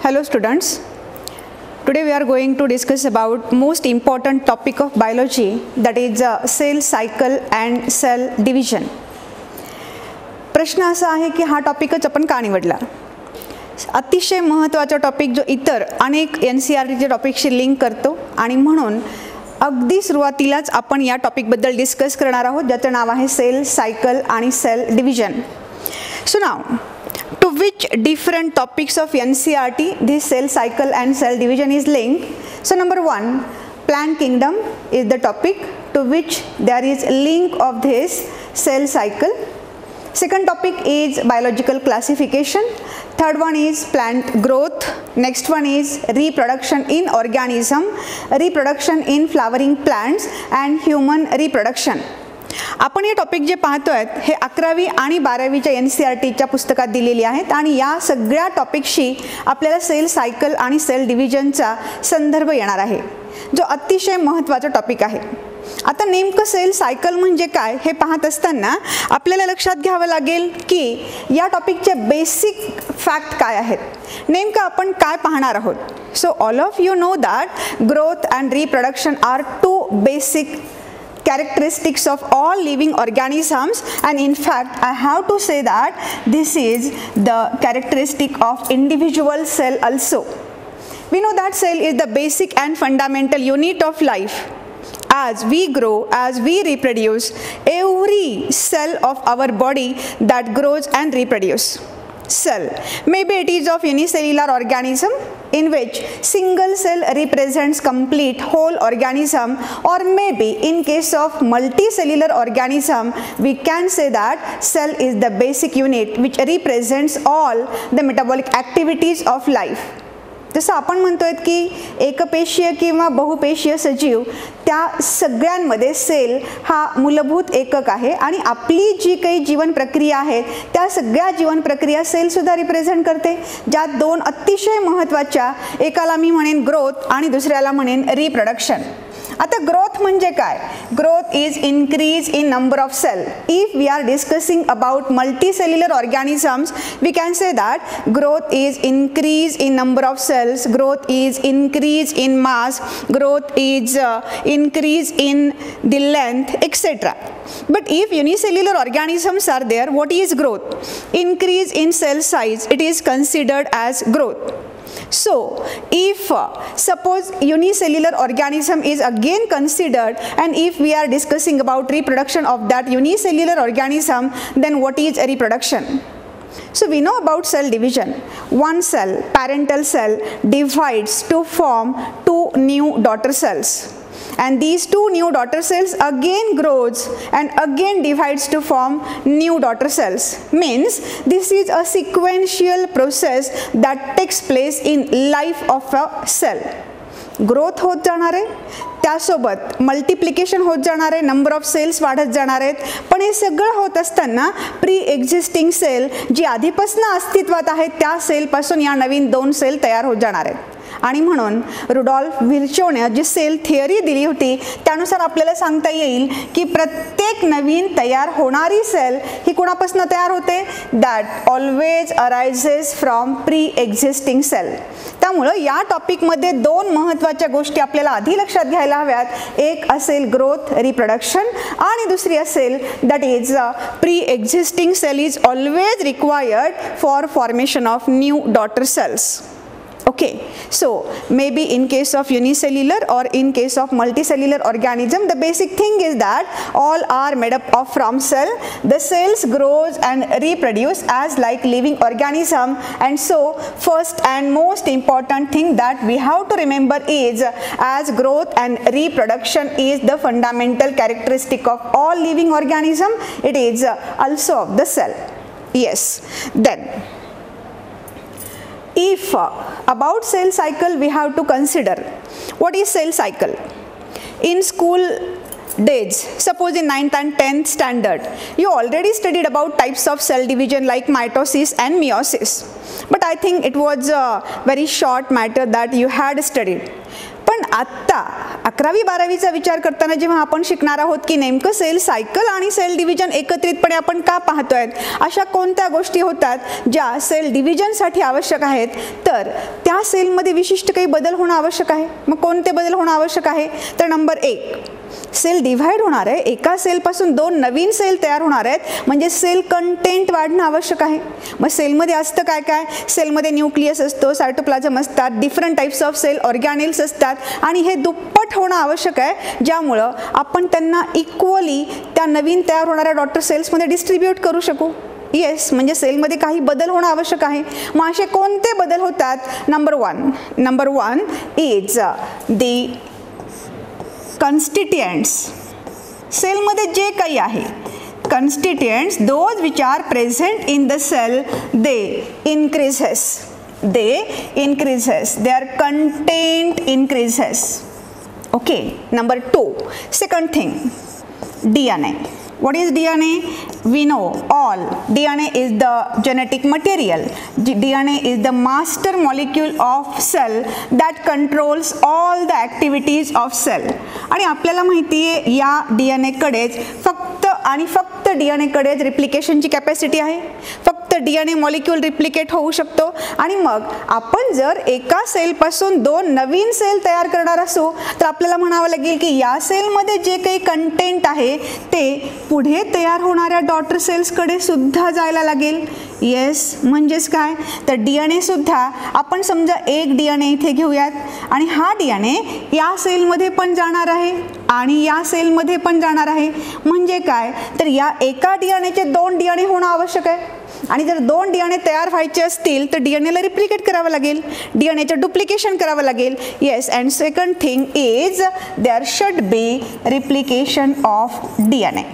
Hello students, today we are going to discuss about most important topic of biology, that is cell cycle and cell division. प्रश्न असा आहे की हा टॉपिकच आपण का निवडला. अतिशय महत्त्वाचा टॉपिक जो इतर अनेक NCERTच्या टॉपिकशी लिंक करतो आणि म्हणून अगदी सुरुवातीलाच आपण या टॉपिकबद्दल डिस्कस करणार आहोत ज्याचं नाव आहे सेल सायकल आणि cell division. So now to which different topics of NCERT this cell cycle and cell division is linked. So number 1, plant kingdom is the topic to which there is link of this cell cycle. Second topic is biological classification. Third one is plant growth. Next one is reproduction in organism, reproduction in flowering plants and human reproduction. आपण हे topic जे पाहतोय हे 11वी आणि 12वीच्या NCERTच्या पुस्तकात दिलेली आहेत आणि या सगळ्या टॉपिकशी आपल्याला सेल सायकल आणि सेल डिव्हिजनचा संदर्भ येणार आहे जो अतिशय महत्त्वाचा टॉपिक आहे. आता नेमकं सेल सायकल म्हणजे काय हे पाहत असताना आपल्याला लक्षात घ्यावं लागेल की या टॉपिकचे बेसिक फॅक्ट काय आहेत, नेमकं आपण काय पाहणार आहोत. So all of you know that growth and reproduction are two basic characteristics of all living organisms, and in fact I have to say that this is the characteristic of individual cell also. We know that cell is the basic and fundamental unit of life. As we grow, as we reproduce, every cell of our body that grows and reproduce. Cell, maybe it is of unicellular organism in which single cell represents complete whole organism, or maybe in case of multicellular organism we can say that cell is the basic unit which represents all the metabolic activities of life. जसं आपण म्हणतोय की एकपेशीय किंवा बहुपेशीय सजीव त्या सगळ्यांमध्ये sale हा मूलभूत एकक आहे आणि आपली जी काही जीवन प्रक्रिया आहे त्या सगळ्या जीवन प्रक्रिया सेल सुद्धा रिप्रेझेंट करते, ज्यात दोन अतिशय महत्त्वाच्या, एकाला मी म्हणेन ग्रोथ आणि दुसऱ्याला म्हणेन रिप्रोडक्शन. आता ग्रोथ म्हणजे काय? Growth is increase in number of cell. If we are discussing about multicellular organisms we can say that growth is increase in number of cells, growth is increase in mass, growth is increase in the length, etc. But if unicellular organisms are there, what is growth? Increase in cell size, it is considered as growth. So if suppose unicellular organism is again considered, and if we are discussing about reproduction of that unicellular organism, then what is a reproduction? So we know about cell division. One cell, parental cell, divides to form two new daughter cells, and these two new daughter cells again grows and again divides to form new daughter cells. Means this is a sequential process that takes place in life of a cell. Growth होत जाणार आहे, त्यासोबत multiplication होत जाणार आहे, number of cells वाढत जाणार आहेत, पण हे सगळं होत असताना प्री एक्झिस्टिंग सेल जी आधीपासून अस्तित्वात आहेत त्या सेलपासून या नवीन दोन सेल तयार होत जाणार आहेत. आणि म्हणून रुडॉल्फ व्हिर्चोने जी सेल थिअरी दिली होती त्यानुसार आपल्याला सांगता येईल की प्रत्येक नवीन तयार होणारी सेल ही कोणापासून तयार होते? That always arises from pre existing cell. त्यामुळं या टॉपिकमध्ये दोन महत्त्वाच्या गोष्टी आपल्याला आधी लक्षात घ्यायला हव्यात. एक असेल ग्रोथ रिप्रोडक्शन आणि दुसरी असेल that is pre existing cell is always required for formation of new daughter cells. Okay, so maybe in case of unicellular or in case of multicellular organism, the basic thing is that all are made up of from cell. The cells grows and reproduce as like living organism, and so first and most important thing that we have to remember is as growth and reproduction is the fundamental characteristic of all living organism, it is also of the cell. Yes, then if about cell cycle we have to consider what is cell cycle. In school days, suppose in 9th and 10th standard you already studied about types of cell division like mitosis and meiosis, but I think it was a very short matter that you had studied. पण आत्ता 11वी-12वीचा विचार करताना जेव्हा आपण शिकणार आहोत की नेमकं सेल सायकल आणि सेल डिव्हिजन एकत्रितपणे आपण का पाहतोय, अशा कोणत्या गोष्टी होतात ज्या सेल डिव्हिजनसाठी आवश्यक आहेत, तर त्या सेलमध्ये विशिष्ट काही बदल होणं आवश्यक आहे. मग कोणते बदल होणं आवश्यक आहे, तर नंबर 1, सेल डिव्हाइड होणार आहे, एका सेलपासून 2 नवीन सेल तयार होणार आहेत, म्हणजे सेल कंटेंट वाढणं आवश्यक आहे. मग सेलमध्ये असतं काय काय, सेलमध्ये न्यूक्लियस असतो, सायटोप्लाझम असतात, डिफरंट टाइप्स ऑफ सेल ऑर्गॅनेल्स असतात, आणि हे दुप्पट होणं आवश्यक आहे, ज्यामुळं आपण त्यांना इक्वली त्या नवीन तयार होणाऱ्या डॉटर सेल्समध्ये डिस्ट्रीब्यूट करू शकू. येस, म्हणजे सेलमध्ये काही बदल होणं आवश्यक आहे. मग असे कोणते बदल होतात, number one is the constituents. सेलमध्ये जे काही आहे, constituents, those which are present in the cell, they increases, their content increases. Okay, number 2, second thing, DNA. What is DNA? We know all DNA is the genetic material. DNA is the master molecule of cell that controls all the activities of cell. आणि आपल्याला माहिती आहे या DNA कडेच फक्त आणि फक्त DNA कडेच रिप्लिकेशनची कॅपॅसिटी आहे. फक्त DNA मॉलिक्यूल रिप्लिकेट होऊ शकतो. आणि मग आपण जर एका सेलपासून 2 नवीन सेल तयार करणार असू, तर आपल्याला म्हणावं लागेल की या सेलमध्ये जे काही कंटेंट आहे ते पुढे तयार होणाऱ्या डॉटर सेल्सकडे सुद्धा जायला लागेल. येस, म्हणजेच काय, तर DNA सुद्धा आपण समजा एक DNA इथे घेऊयात, आणि हा DNA या सेलमध्ये पण जाणार आहे आणि या सेलमध्ये पण जाणार आहे. म्हणजे काय, तर या एका DNAचे 2 DNA होणं आवश्यक आहे. आणि जर 2 DNA तयार व्हायचे असतील तर DNAला रिप्लिकेट करावं लागेल, DNAचं डुप्लिकेशन करावं लागेल. Yes, and second thing is there should be replication of DNA.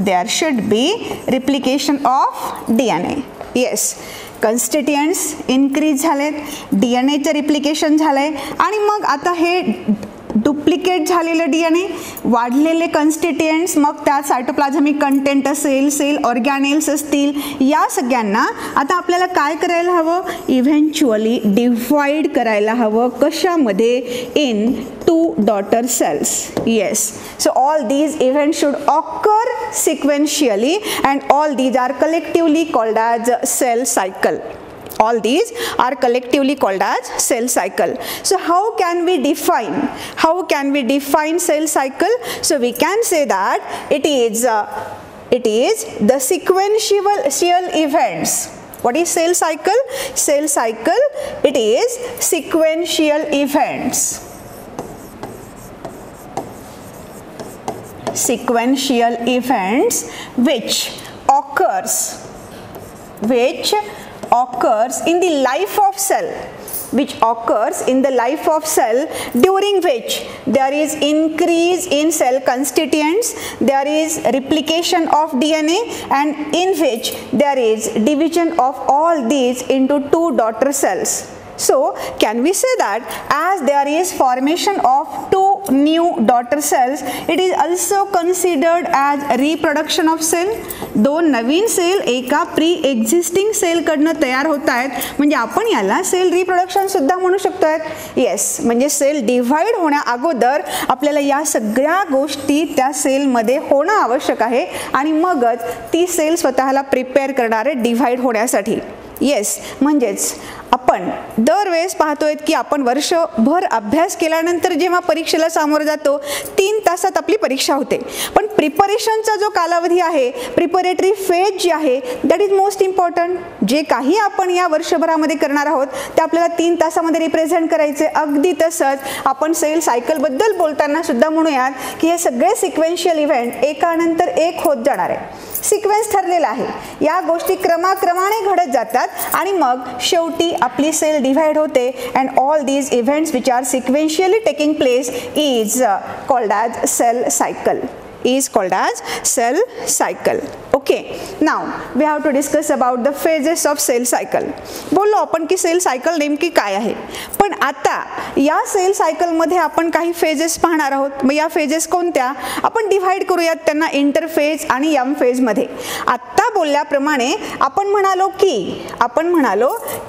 There should be replication of DNA. Yes, constituents increase झालेत, DNAचं रिप्लिकेशन झालंय, आणि मग आता हे डुप्लिकेट झालेलं DNA, वाढलेले कन्स्टिट्युएंट्स, मग त्यात सायटोप्लाझमिक कंटेंट असेल, सेल ऑर्गॅनेल्स असतील, या सगळ्यांना आता आपल्याला काय करायला हवं, इव्हेंच्युअली डिव्हाइड करायला हवं. कशामध्ये, in 2 daughter cells. Yes, so all these events should occur sequentially, and all these are collectively called as cell cycle. All these are collectively called as cell cycle. So how can we define cell cycle? So we can say that it is the sequential events. What is cell cycle? Cell cycle, it is sequential events. Sequential events which occurs in the life of cell, during which there is increase in cell constituents, there is replication of DNA, and in which there is division of all these into 2 daughter cells. So can we say that as there is formation of 2 new daughter cells, it is also considered as reproduction of cell? 2 नवीन cell एका pre existing cell कडनं तयार होत आहेत, म्हणजे आपण याला sale reproduction सुद्धा म्हणू शकतोय. येस, म्हणजे सेल डिव्हाइड होण्या अगोदर आपल्याला या सगळ्या गोष्टी त्या सेलमध्ये होणं आवश्यक आहे, आणि मगच ती सेल स्वतःला प्रिपेअर करणार आहे डिव्हाइड होण्यासाठी. येस, म्हणजेच आपण दरवेळेस पाहतोय की आपण वर्षभर अभ्यास केल्यानंतर जेव्हा परीक्षेला सामोरं जातो 3 तासात आपली परीक्षा होते, पण प्रिपरेशनचा जो कालावधी आहे, प्रिपरेटरी फेज जी आहे, दॅट इज मोस्ट इम्पॉर्टंट. जे काही आपण या वर्षभरामध्ये करणार आहोत ते आपल्याला 3 तासामध्ये रिप्रेझेंट करायचे. अगदी तसंच आपण सेल सायकलबद्दल बोलताना सुद्धा म्हणूयात की हे सगळे सिक्वेन्शियल इव्हेंट एकानंतर एक होत जाणार आहे. सिक्वेन्स ठरलेला आहे, या गोष्टी क्रमाक्रमाने घडत जातात, आणि मग शेवटी आपली सेल डिव्हाइड होते. And all these events which are sequentially taking place is called as cell cycle. Okay, now we have to discuss about the phases of cell cycle. बोललो आपण की सेल सायकल नेमकी काय आहे, पण आता या सेल सायकल मध्ये आपण काही फेजेस पाहणार आहोत. मग या फेजेस कोणत्या, आपण डिव्हाइड करूयात त्यांना इंटरफेज आणि एम फेज मध्ये. आता बोलल्याप्रमाणे आपण म्हणालो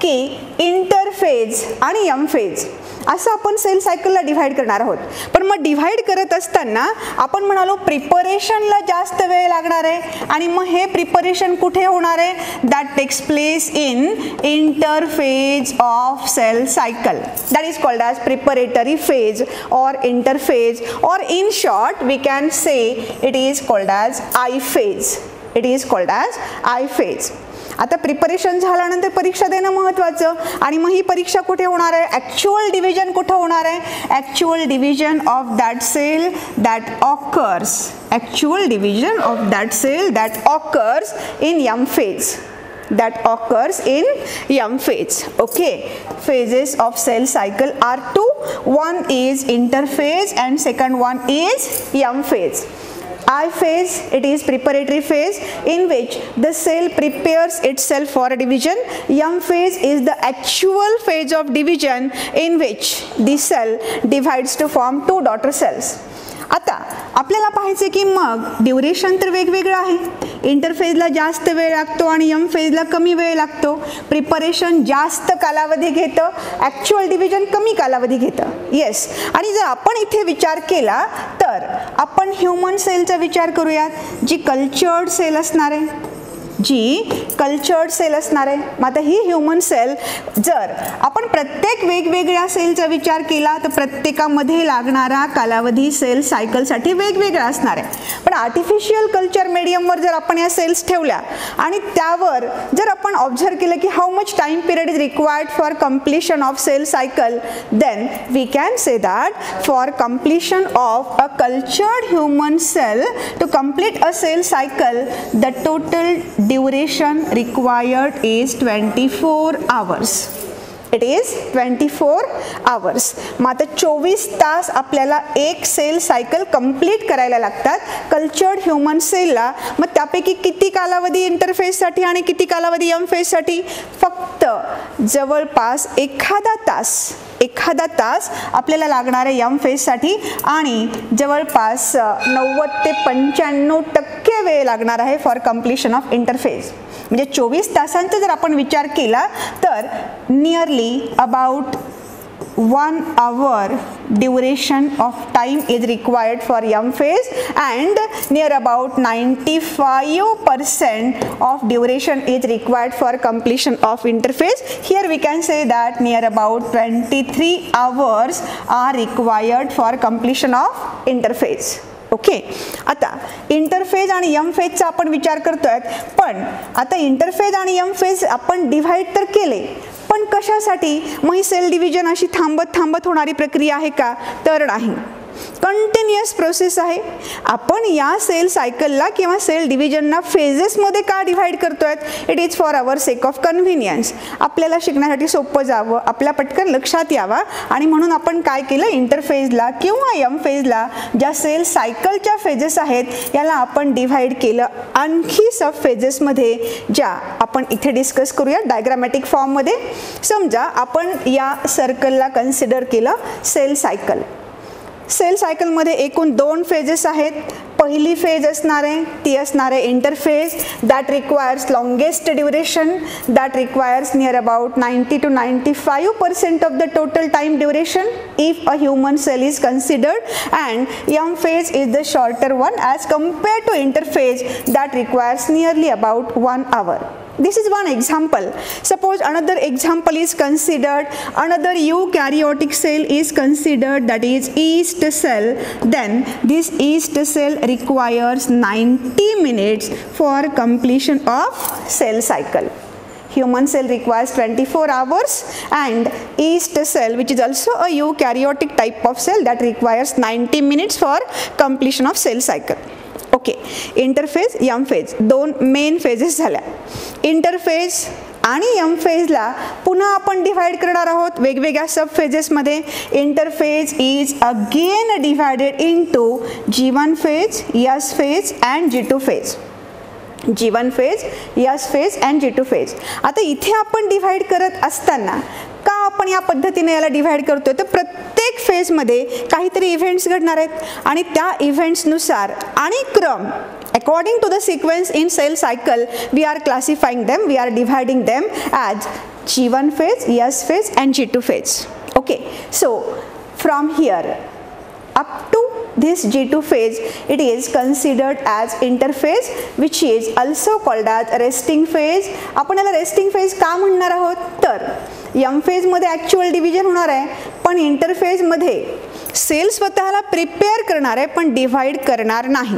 की इंटरफेज आणि एम फेज असं आपण सेल सायकलला डिव्हाइड करणार आहोत. पण मग डिव्हाइड करत असताना आपण म्हणालो प्रिपरेशनला जास्त वेळ लागणार आहे आणि मग हे प्रिपरेशन कुठे होणार आहे? That takes place in interphase of cell cycle. That is called as preparatory phase or interphase, or in short we can say it is called as I phase. It is called as I phase. आता preparation झाल्यानंतर परीक्षा देणं महत्त्वाचं, आणि मग ही परीक्षा कुठे होणार आहे? ॲक्च्युअल डिव्हिजन कुठं होणार आहे? Actual division of that cell that occurs. Actual division of that cell that occurs in M phase. That occurs in M phase. Okay, phases of cell cycle are two. One is interphase and second one is M phase. I phase, it is preparatory phase in which the cell prepares itself for a division. M phase is the actual phase of division in which the cell divides to form two daughter cells. आता आपल्याला पाहायचे की मग duration तर वेगवेगळं आहे. इंटरफेजला जास्त वेळ लागतो आणि एम फेजला कमी वेळ लागतो. प्रिपरेशन जास्त कालावधी घेतं, ॲक्च्युअल डिव्हिजन कमी कालावधी घेतं. येस, आणि जर आपण इथे विचार केला तर आपण ह्युमन सेलचा विचार करूयात, जी कल्चर्ड सेल असणार आहे. मग आता ही ह्युमन सेल जर आपण प्रत्येक वेगवेगळ्या सेलचा विचार केला तर प्रत्येकामध्ये लागणारा कालावधी सेल सायकलसाठी वेगवेगळा असणार आहे. पण आर्टिफिशियल कल्चर मीडियमवर जर आपण या सेल्स ठेवल्या आणि त्यावर जर आपण ऑब्झर्व केलं की how much time period is required for completion of cell cycle, then we can say that for completion of a cultured human cell to complete a cell cycle the total duration required is 24 hours. It is 24 hours. मग आता 24 तास आपल्याला एक sale cycle complete करायला लागतात cultured human सेलला. मग त्यापैकी किती कालावधी इंटरफेससाठी आणि किती कालावधी एम फेजसाठी? फक्त जवळपास एखादा तास आपल्याला लागणार आहे एम फेजसाठी आणि जवळपास 90 ते 95% वेळ लागणार आहे फॉर कम्प्लिशन ऑफ इंटरफेज. म्हणजे 24 तासांचा जर आपण विचार केला तर nearly about 1 hour duration of time is required for M phase and near about 95% of duration is required for completion of interphase. Here we can say that near about 23 hours are required for completion of interphase. Okay, आता interphase आणि M फेजचा आपण विचार करतोय, पण आता interphase आणि M phase आपण डिव्हाइड तर केले, पण कशासाठी? मग ही सेल डिव्हिजन अशी थांबत होणारी प्रक्रिया आहे का? तर नाही. कंटिन्युअस प्रोसेस आहे. आपण या सेल सायकलला किंवा सेल डिव्हिजनना फेजेसमध्ये का डिव्हाइड करतोय? It is for our sake of convenience. आपल्याला शिकण्यासाठी सोपं जावं, आपल्या पटकन लक्षात यावा, आणि म्हणून आपण काय केलं? इंटरफेजला किंवा एम फेजला ज्या सेल सायकलच्या फेजेस आहेत याला आपण डिव्हाइड केलं आणखी सब फेजेसमध्ये, ज्या आपण इथे डिस्कस करूया डायग्रामॅटिक फॉर्ममध्ये. समजा आपण या सर्कलला कन्सिडर केलं सेल सायकल. सेल सायकलमध्ये एकूण 2 फेजेस आहेत. पहिली फेज असणार आहे ती असणार आहे interphase, that requires longest duration, that requires near about 90 to 95% of the total time duration if a human cell is considered, and M phase is the shorter one as compared to interphase that requires nearly about 1 hour. This is one example. Suppose another example is considered, another eukaryotic cell is considered, that is yeast cell. Then this yeast cell requires 90 minutes for completion of cell cycle. Human cell requires 24 hours and yeast cell, which is also a eukaryotic type of cell, that requires 90 minutes for completion of cell cycle. Okay, interphase M phase 2 main phases झाल्या. Interphase आणि M फेजला पुन्हा आपण divide करणार आहोत वेगवेगळ्या sub फेजेसमध्ये. Interphase is again divided into G1 phase, S phase and G2 phase. G1 phase, S phase and G2 phase. आता इथे आपण डिव्हाइड करत असताना का आपण या पद्धतीने याला डिव्हाइड करतोय? तर प्रत्येक फेजमध्ये काहीतरी इव्हेंट्स घडणार आहेत आणि त्या इव्हेंट्सनुसार आणि क्रम according to the sequence in cell cycle we are classifying them, we are dividing them as G1 phase, S phase and G2 phase. Okay, so from here up to this G2 phase, it is considered as interphase, which is also called as resting phase. आपण याला resting phase का म्हणणार आहोत, तर M phase मध्ये actual division होणार आहे, पण इंटरफेज मध्ये सेल स्वतःला प्रिपेअर करणार आहे पण डिव्हाइड करणार नाही.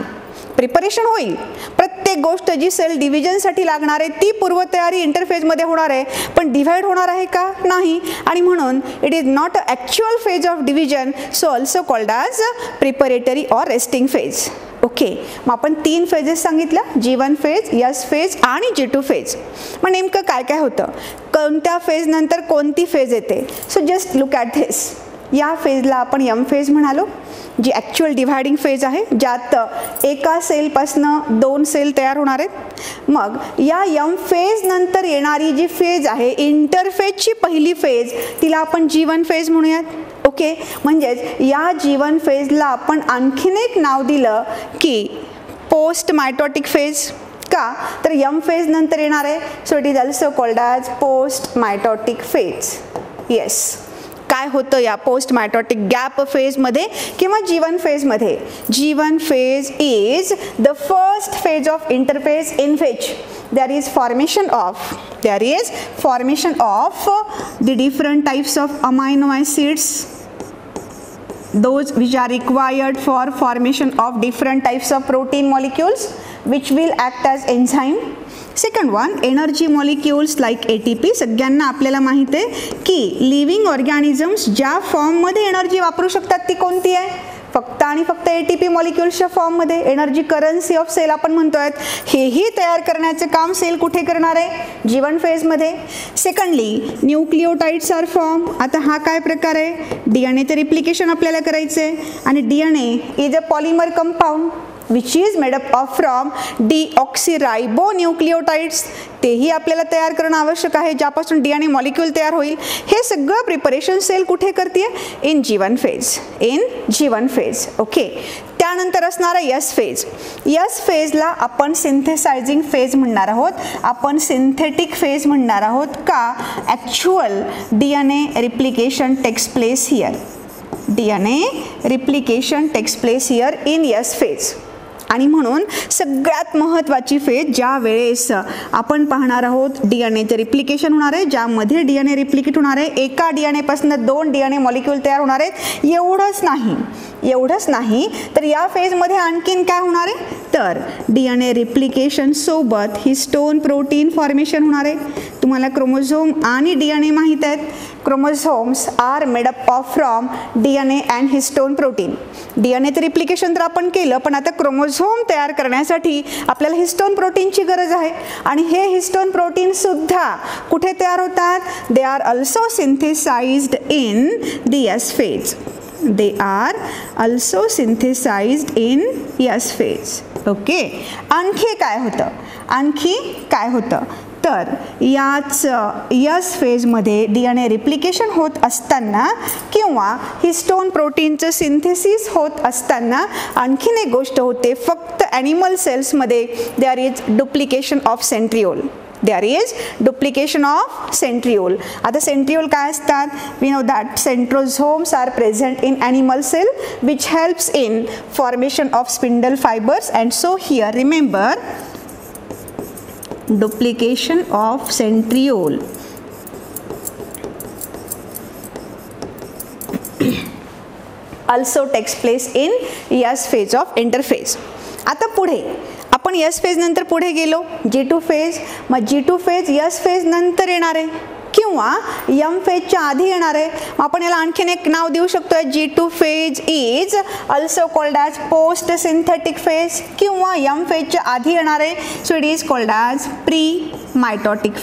प्रिपरेशन होईल, प्रत्येक गोष्ट जी सेल डिव्हिजनसाठी लागणार आहे ती पूर्वतयारी इंटरफेजमध्ये होणार आहे, पण डिव्हाइड होणार आहे का, नाही. आणि म्हणून it is not a actual phase of division, so also called as preparatory or resting phase. Okay, मग आपण 3 फेजेस सांगितलं, G1 फेज, S फेज आणि G2 फेज. मग नेमकं काय काय होतं, कोणत्या फेज नंतर कोणती फेज येते. So just look at this. या फेजला आपण M फेज म्हणालो, जी ॲक्च्युअल डिव्हायडिंग फेज आहे, ज्यात एका सेलपासनं 2 सेल तयार होणार आहेत. मग या M फेज नंतर येणारी जी फेज आहे, इंटरफेजची पहिली फेज, तिला आपण G1 फेज म्हणूयात. ओके, म्हणजेच या G1 फेजला आपण आणखीन एक नाव दिलं की पोस्ट मायटोटिक फेज. का, तर M फेज नंतर येणार आहे, so it is also called as post mitotic phase. Yes, काय होतं या पोस्ट मायटोटिक गॅप फेजमध्ये किंवा G1 फेजमध्ये. G1 phase is the first phase of interphase in which there is formation of the different types of amino acids, those which are required for formation of different types of protein molecules which will act as enzyme. Second one, energy molecules like ATP. सगळ्यांना आपल्याला माहिती आहे की living organisms ज्या फॉर्ममध्ये energy वापरू शकतात ती कोणती आहे, फक्त आणि फक्त ATP मॉलिक्युल्सच्या फॉर्ममध्ये. एनर्जी करन्सी ऑफ सेल आपण म्हणतोय, हेही तयार करण्याचे काम सेल कुठे करणार आहे, G1 फेजमध्ये. Secondly, nucleotides are form. आता हा काय प्रकार आहे, DNA रिप्लिकेशन आपल्याला करायचं आहे, आणि DNA is a polymer compound which is made up of from deoxyribonucleotides. तेही आपल्याला तयार करणं आवश्यक आहे, ज्यापासून DNA मॉलिक्यूल तयार होईल. हे सगळं प्रिपरेशन सेल कुठे करते, इन G1 फेज. ओके, त्यानंतर असणारा S फेज. S फेजला आपण सिंथेसायझिंग फेज म्हणणार आहोत, आपण सिंथेटिक फेज म्हणणार आहोत. का, actual DNA replication takes place here. DNA replication takes place here in S phase. आणि म्हणून सगळ्यात महत्त्वाची फेज ज्या वेळेस आपण पाहणार आहोत, DNAचे रिप्लिकेशन होणार आहे, ज्यामध्ये DNA रिप्लिकेट होणार आहे, एका DNA पासून 2 DNA मॉलिक्यूल तयार होणार आहेत. एवढंच नाही तर या फेजमध्ये आणखीन काय होणार आहे, तर DNA रिप्लिकेशन सोबत हिस्टोन प्रोटीन फॉर्मेशन होणार आहे. तुम्हाला क्रोमोझोम आणि DNA माहीत आहेत. Chromosomes are made up of from DNA and histone protein. DNAचं रिप्लिकेशन तर आपण केलं, पण आता क्रोमोझोम तयार करण्यासाठी आपल्याला हिस्टोन प्रोटीनची गरज आहे. आणि हे हिस्टोन प्रोटीन सुद्धा कुठे तयार होतात, they are also synthesized in the S phase. They are also synthesized in S phase. Okay, आणखी काय होतं, तर याच S फेजमध्ये DNA रिप्लिकेशन होत असताना किंवा हिस्टोन प्रोटीनचं सिंथेसिस होत असताना आणखीन एक गोष्ट होते, फक्त ॲनिमल सेल्समध्ये there is duplication of centriole. आता सेंट्रिओल काय असतात, we know that centrosomes are present in animal cell which helps in formation of spindle fibres. And so here remember, duplication of centriole also takes place in S phase of interphase. आता पुढे आपण S phase नंतर पुढे गेलो, G2 phase. मग G2 phase S phase नंतर येणार आहे किंवा M फेजच्या आधी येणार आहे. आपण याला आणखीन एक नाव देऊ शकतो, G2 phase is also called as post synthetic phase किंवा M फेजच्या आधी येणार आहे. So it is called as pre mitotic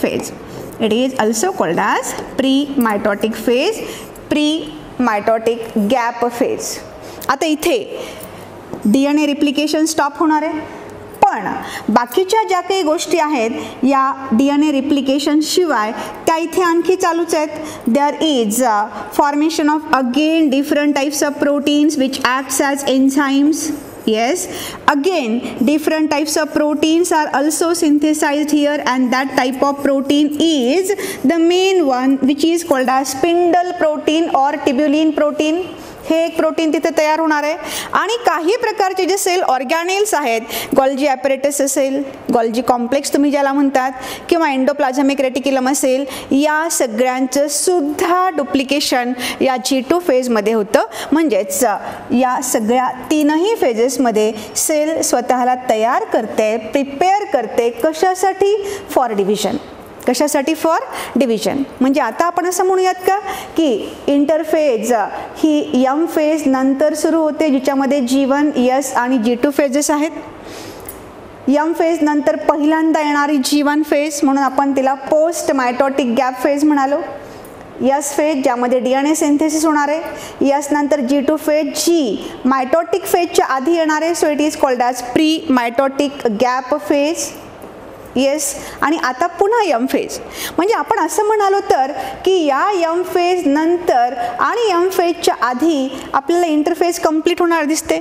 phase. Pre mitotic gap phase. आता इथे DNA रिप्लिकेशन स्टॉप होणार आहे, पण बाकीच्या ज्या काही गोष्टी आहेत या DNA रिप्लिकेशन शिवाय त्या इथे आणखी चालूच आहेत. There is formation of again different types of proteins which acts as enzymes. Yes, again different types of proteins are also synthesized here, and that type of protein is the main one which is called as spindle protein or tubulin protein. हे एक protein तिथे तयार होणार आहे. आणि काही प्रकारचे जे सेल ऑर्गॅनेल्स आहेत, गोल्जी ॲपरेटस असेल, गोल्जी कॉम्प्लेक्स तुम्ही ज्याला म्हणतात, किंवा एंडोप्लाझमिक रेटिक्युलम असेल, या सगळ्यांचं सुद्धा डुप्लिकेशन या G2 फेजमध्ये होतं. म्हणजेच या सगळ्या तीनही फेजेसमध्ये सेल स्वतःला तयार करते, प्रिपेअर करते. कशासाठी? For division. कशासाठी? For division. म्हणजे आता आपण असं म्हणूयात का की इंटरफेज ही M फेज नंतर सुरू होते, जिच्यामध्ये G1, S आणि G2 फेजेस आहेत. M फेज नंतर पहिल्यांदा येणारी G1 फेज, म्हणून आपण तिला पोस्ट मायटोटिक गॅप फेज म्हणालो. S फेज ज्यामध्ये DNA सिंथेसिस होणार आहे. S नंतर G2 फेज जी मायटोटिक फेजच्या आधी येणार आहे, so it is called as pre mitotic gap phase. Yes, आणि आता पुन्हा M फेज. म्हणजे आपण असं म्हणालो तर की या M फेज नंतर आणि M फेजच्या आधी आपल्याला इंटरफेज कंप्लीट होणार दिसते.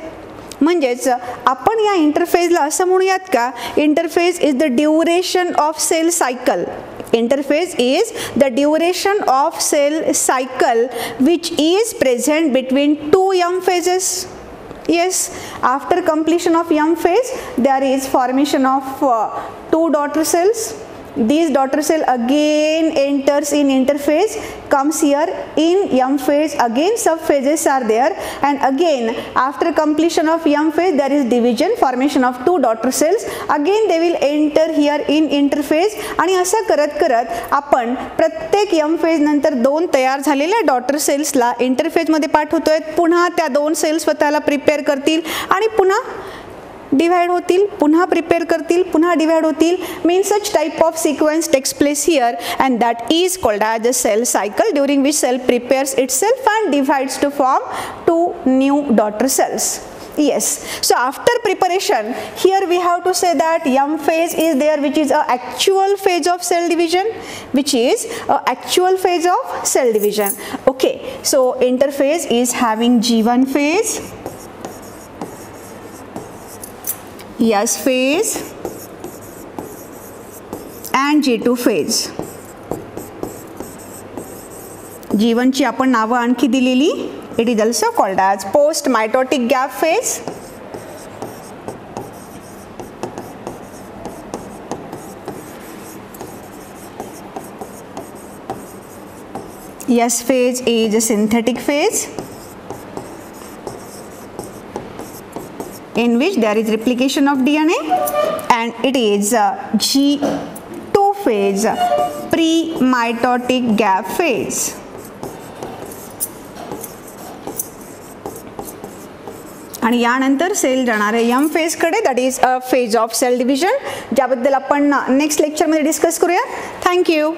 म्हणजेच आपण या इंटरफेजला असं म्हणूयात का, interphase is the duration of cell cycle. Interphase is the duration of cell cycle which is present between two M phases. Yes, after completion of M phase there is formation of two daughter cells. These daughter cell again enters in interphase, comes here in M phase, again sub phases are there, and again after completion of M phase there is division, formation of two daughter cells, again they will enter here in interphase. आणि असं करत करत आपण प्रत्येक M phase नंतर दोन तयार झालेल्या डॉटर सेल्सला इंटरफेज मध्ये पाठवतोय. पुन्हा त्या दोन सेल्स स्वतःला प्रिपेअर करतील आणि पुन्हा डिवाइड होतील, पुन्हा प्रिपेअर करतील, पुन्हा डिवाइड होतील. Means such type of sequence takes place here, and that is called as a cell cycle, during which cell prepares itself and divides to form two new daughter cells. Yes, so after preparation here we have to say that M phase is there, which is a actual phase of cell division, which is a actual phase of cell division. Okay, so interphase is having G1 phase, S phase and G2 phase. G1 ची आपण नावं आणखी दिलेली. It is also called as post mitotic gap phase, S phase is a synthetic phase in which there is replication of DNA, and it is G2 phase, pre-mitotic gap phase. आणि यानंतर sale जाणार आहे M phase कडे, that is a phase of cell division, ज्याबद्दल आपण next लेक्चरमध्ये discuss करूया. Thank you.